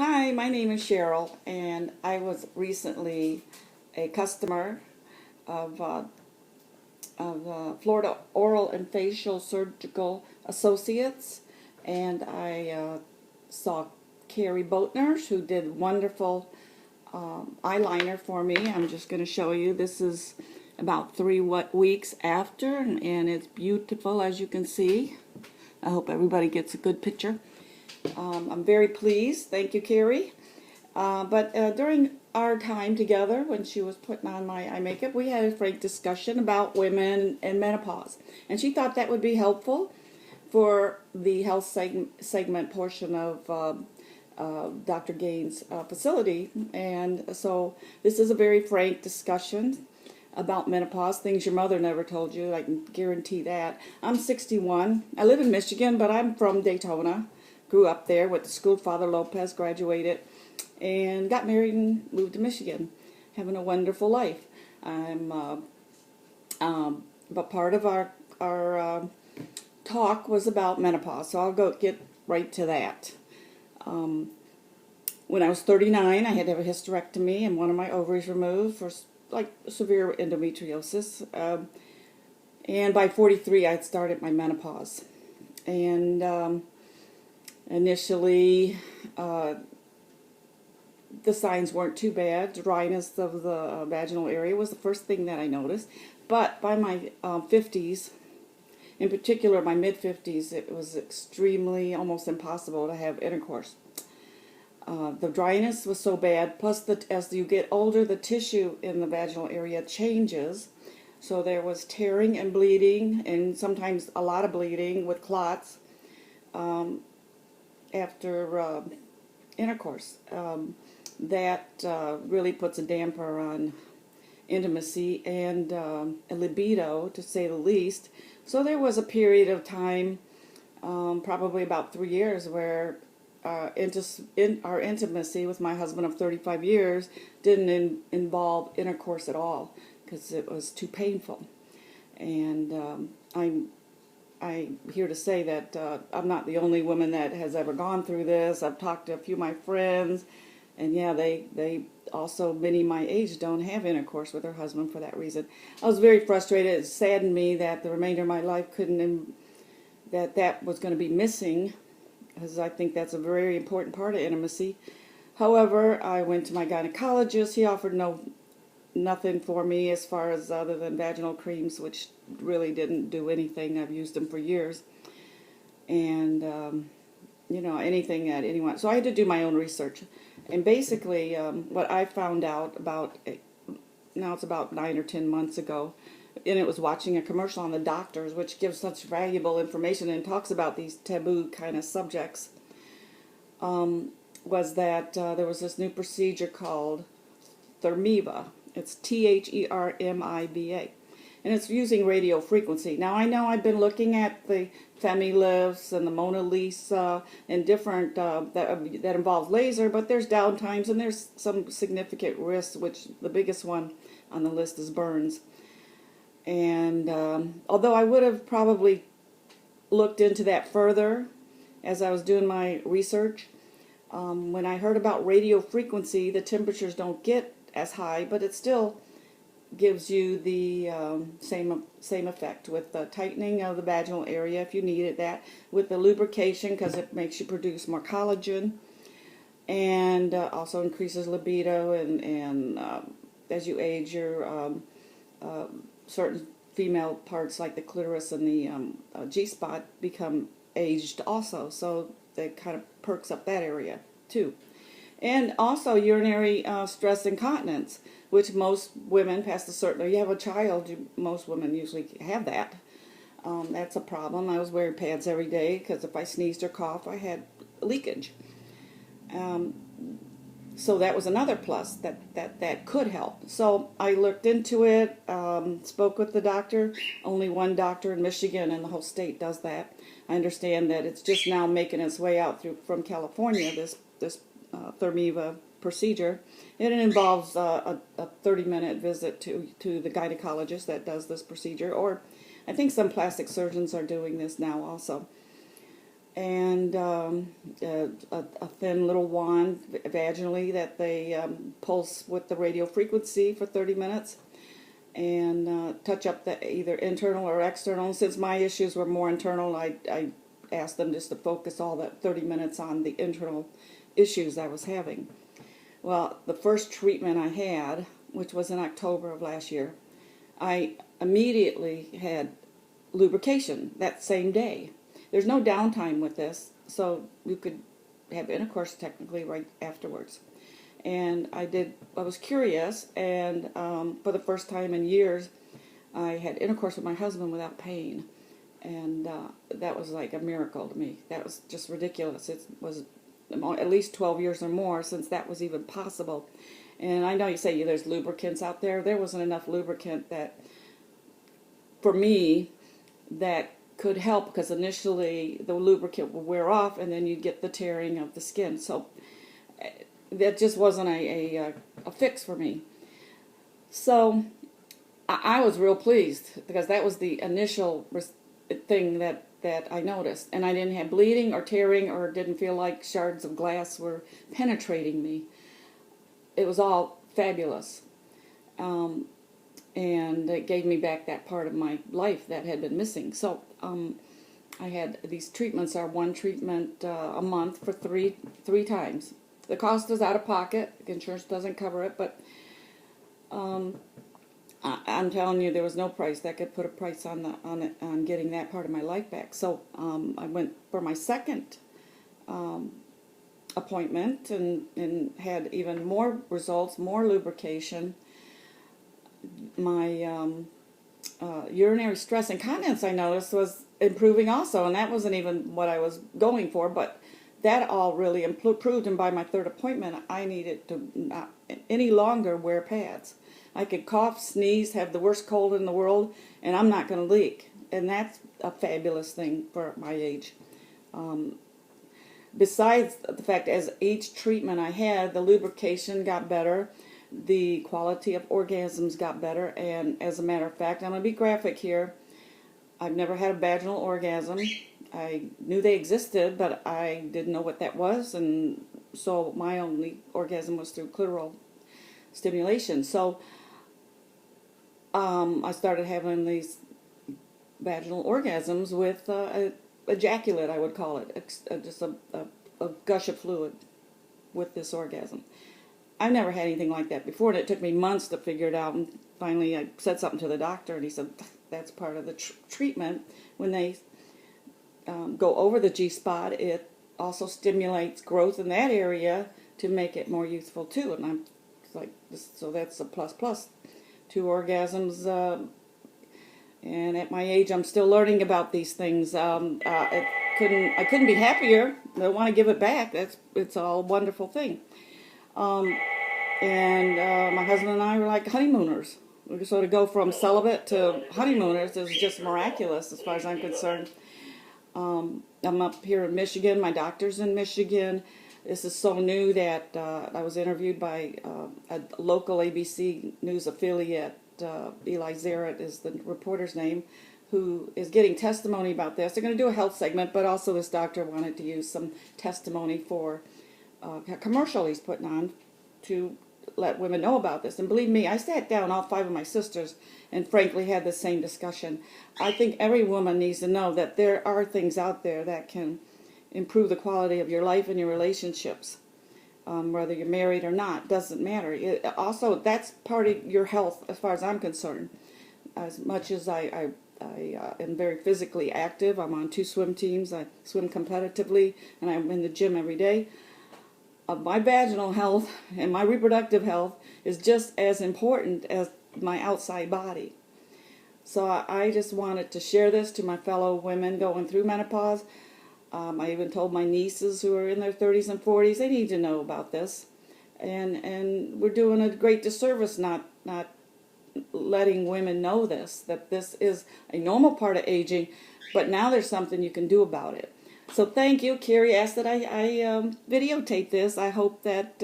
Hi, my name is Cheryl, and I was recently a customer of, uh, of Florida Oral and Facial Surgical Associates, and I saw Carrie Boatner, who did wonderful eyeliner for me. I'm just going to show you. This is about 3 weeks after, and it's beautiful, as you can see. I hope everybody gets a good picture. I'm very pleased. Thank you, Carrie. But during our time together, when she was putting on my eye makeup, we had a frank discussion about women and menopause. And she thought that would be helpful for the health segment portion of Dr. Gaines' facility. And so this is a very frank discussion about menopause, things your mother never told you. I can guarantee that. I'm 61. I live in Michigan, but I'm from Daytona. Grew up there with the school. Father Lopez, graduated and got married and moved to Michigan, having a wonderful life. But part of our talk was about menopause, so I'll get right to that. When I was 39, I had to have a hysterectomy and one of my ovaries removed for like severe endometriosis. And by 43, I had started my menopause. And initially, the signs weren't too bad. Dryness of the vaginal area was the first thing that I noticed. But by my 50s, in particular my mid-50s, it was extremely, almost impossible to have intercourse. The dryness was so bad, plus as you get older, the tissue in the vaginal area changes. So there was tearing and bleeding, and sometimes a lot of bleeding with clots after intercourse. That really puts a damper on intimacy and a libido, to say the least. So there was a period of time, probably about 3 years, where our intimacy with my husband of 35 years didn't involve intercourse at all because it was too painful. And I'm here to say that I'm not the only woman that has ever gone through this. I've talked to a few of my friends, and yeah, they also, many my age, don't have intercourse with their husband for that reason. I was very frustrated. It saddened me that the remainder of my life that was going to be missing, because I think that's a very important part of intimacy. However, I went to my gynecologist. He offered nothing for me as far as other than vaginal creams, which really didn't do anything. I've used them for years. And, anything that anyone... So I had to do my own research. And basically, what I found out about, now it's about 9 or 10 months ago, and it was watching a commercial on the doctors, which gives such valuable information and talks about these taboo kind of subjects, was that there was this new procedure called ThermiVa. It's ThermiVa. And it's using radio frequency. Now, I know I've been looking at the FemiLifts and the Mona Lisa and different that involve laser, but there's downtimes and there's some significant risks, which the biggest one on the list is burns. And although I would have probably looked into that further as I was doing my research, when I heard about radio frequency, the temperatures don't get as high, but it still gives you the same effect with the tightening of the vaginal area if you needed that, with the lubrication because it makes you produce more collagen, and also increases libido, and as you age, your certain female parts like the clitoris and the G-spot become aged also, so that kind of perks up that area too. And also urinary stress incontinence, which most women past a certain, you have a child, most women usually have that. That's a problem. I was wearing pads every day because if I sneezed or coughed, I had leakage. So that was another plus that could help. So I looked into it, spoke with the doctor. Only one doctor in Michigan and the whole state does that. I understand that it's just now making its way out from California, this ThermiVa procedure. And it involves a 30-minute visit to the gynecologist that does this procedure, or I think some plastic surgeons are doing this now also. and a thin little wand vaginally that they pulse with the radio frequency for 30 minutes and touch up the either internal or external. Since my issues were more internal, I asked them just to focus all that 30 minutes on the internal issues I was having. Well, the first treatment I had, which was in October of last year, I immediately had lubrication that same day. There's no downtime with this, so you could have intercourse technically right afterwards. And I was curious, and for the first time in years, I had intercourse with my husband without pain. And that was like a miracle to me. That was just ridiculous. It was at least 12 years or more since that was even possible. And I know you say there's lubricants out there. There wasn't enough lubricant that, for me, that could help, because initially the lubricant would wear off and then you'd get the tearing of the skin. So that just wasn't a fix for me. So I was real pleased, because that was the initial thing that I noticed. And I didn't have bleeding or tearing, or didn't feel like shards of glass were penetrating me. It was all fabulous. And it gave me back that part of my life that had been missing. So I had these treatments, are one treatment a month for three times. The cost is out of pocket. Insurance doesn't cover it, but I'm telling you, there was no price that could put a price on getting that part of my life back. So I went for my second appointment and had even more results, more lubrication. My urinary stress incontinence, I noticed, was improving also, and that wasn't even what I was going for, but that all really improved. And by my third appointment, I needed to not any longer wear pads. I could cough, sneeze, have the worst cold in the world, and I'm not going to leak. And that's a fabulous thing for my age. Besides the fact, as each treatment I had, the lubrication got better, the quality of orgasms got better, and as a matter of fact, I'm going to be graphic here, I've never had a vaginal orgasm. I knew they existed, but I didn't know what that was, and so my only orgasm was through clitoral stimulation. So I started having these vaginal orgasms with ejaculate, I would call it, just a gush of fluid with this orgasm. I've never had anything like that before, and it took me months to figure it out, and finally I said something to the doctor, and he said, that's part of the treatment. When they go over the G-spot, it also stimulates growth in that area to make it more youthful too. And I'm like, so that's a plus. 2 orgasms, and at my age, I'm still learning about these things. I couldn't be happier. I want to give it back. It's a wonderful thing. And my husband and I were like honeymooners. We sort of go from celibate to honeymooners is just miraculous as far as I'm concerned. I'm up here in Michigan. My doctor's in Michigan. This is so new that I was interviewed by a local ABC News affiliate. Eli Zaret is the reporter's name, who is getting testimony about this. They're going to do a health segment, but also this doctor wanted to use some testimony for a commercial he's putting on to let women know about this. And believe me, I sat down, all 5 of my sisters, and frankly had the same discussion. I think every woman needs to know that there are things out there that can improve the quality of your life and your relationships. Whether you're married or not, doesn't matter. Also, that's part of your health as far as I'm concerned. As much as I am very physically active, I'm on 2 swim teams, I swim competitively, and I'm in the gym every day. My vaginal health and my reproductive health is just as important as my outside body. So I just wanted to share this to my fellow women going through menopause. I even told my nieces who are in their 30s and 40s, they need to know about this. And we're doing a great disservice not letting women know this, that this is a normal part of aging, but now there's something you can do about it. So thank you. Carrie asked that I videotape this. I hope that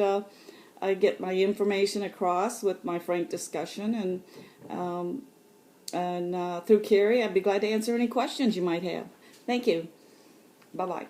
I get my information across with my frank discussion, and through Carrie, I'd be glad to answer any questions you might have. Thank you. Bye-bye.